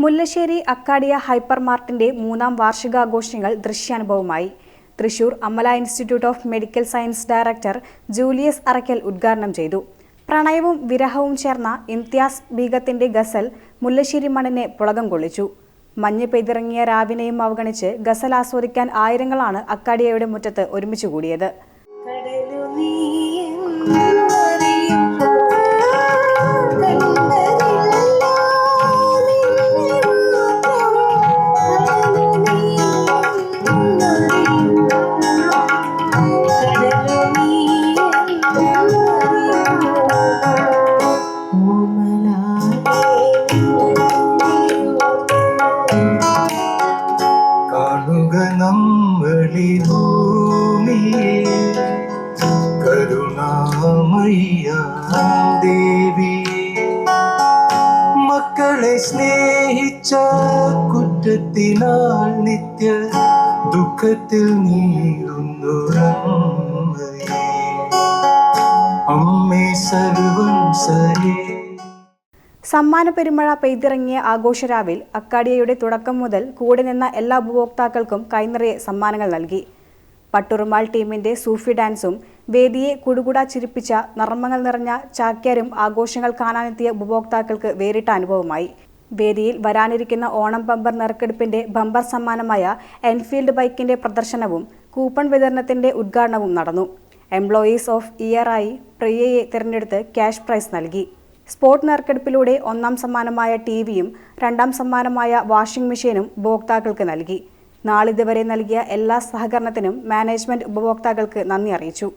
Mullassery Acadia hyper മാർട്ടിന്റെ മൂന്നാം വാർഷികാഘോഷങ്ങൾ ദൃശ്യാനുഭവമായി. Thrissur Amala institute of medical science director Julius Arakkal ഉദ്ഘാടനം ചെയ്തു. പ്രണയവും വിരഹവും ചേർന്ന ഇംതിയാസ് ബീഗത്തിന്റെ ഗസൽ മുല്ലശ്ശേരി മണ്ണിനെ പുളകം കൊള്ളിച്ചു. മഞ്ഞ് പെയ്തിറങ്ങിയ രാവിനെയും അവഗണിച്ച് ഗസൽ ആസ്വദിക്കാൻ ആയിരങ്ങളാണ് അക്കാഡിയയുടെ മുറ്റത്ത് ഒരുമിച്ചുകൂടിയത്. മക്കളെ സ്നേഹിച്ച കുറ്റത്തിനാൽ നിത്യ ദുഃഖത്തിൽ നീറുന്നു അമ്മേ സർവം സരേ. സമ്മാന പെരുമഴ പെയ്തിറങ്ങിയ ആഘോഷരാവിൽ അക്കാഡിയയുടെ തുടക്കം മുതൽ കൂടെ നിന്ന എല്ലാ ഉപഭോക്താക്കൾക്കും കൈനിറയെ സമ്മാനങ്ങൾ നൽകി. പട്ടുറുമാൾ ടീമിന്റെ സൂഫി ഡാൻസും വേദിയെ കുടുകുട ചിരിപ്പിച്ച നർമ്മങ്ങൾ നിറഞ്ഞ ചാക്യാരും ആഘോഷങ്ങൾ കാണാനെത്തിയ ഉപഭോക്താക്കൾക്ക് വേറിട്ട അനുഭവമായി. വേദിയിൽ വരാനിരിക്കുന്ന ഓണം ബമ്പർ നറുക്കെടുപ്പിന്റെ ബമ്പർ സമ്മാനമായ എൻഫീൽഡ് ബൈക്കിന്റെ പ്രദർശനവും കൂപ്പൺ വിതരണത്തിന്റെ ഉദ്ഘാടനവും നടന്നു. എംപ്ലോയീസ് ഓഫ് ഇയറായി പ്രിയയെ തിരഞ്ഞെടുത്ത് ക്യാഷ് പ്രൈസ് നൽകി. സ്പോട്ട് നറുക്കെടുപ്പിലൂടെ ഒന്നാം സമ്മാനമായ ടിവിയും രണ്ടാം സമ്മാനമായ വാഷിംഗ് മെഷീനും ഉപഭോക്താക്കൾക്ക് നൽകി. നാളിതുവരെ നൽകിയ എല്ലാ സഹകരണത്തിനും മാനേജ്മെന്റ് ഉപഭോക്താക്കൾക്ക് നന്ദി അറിയിച്ചു.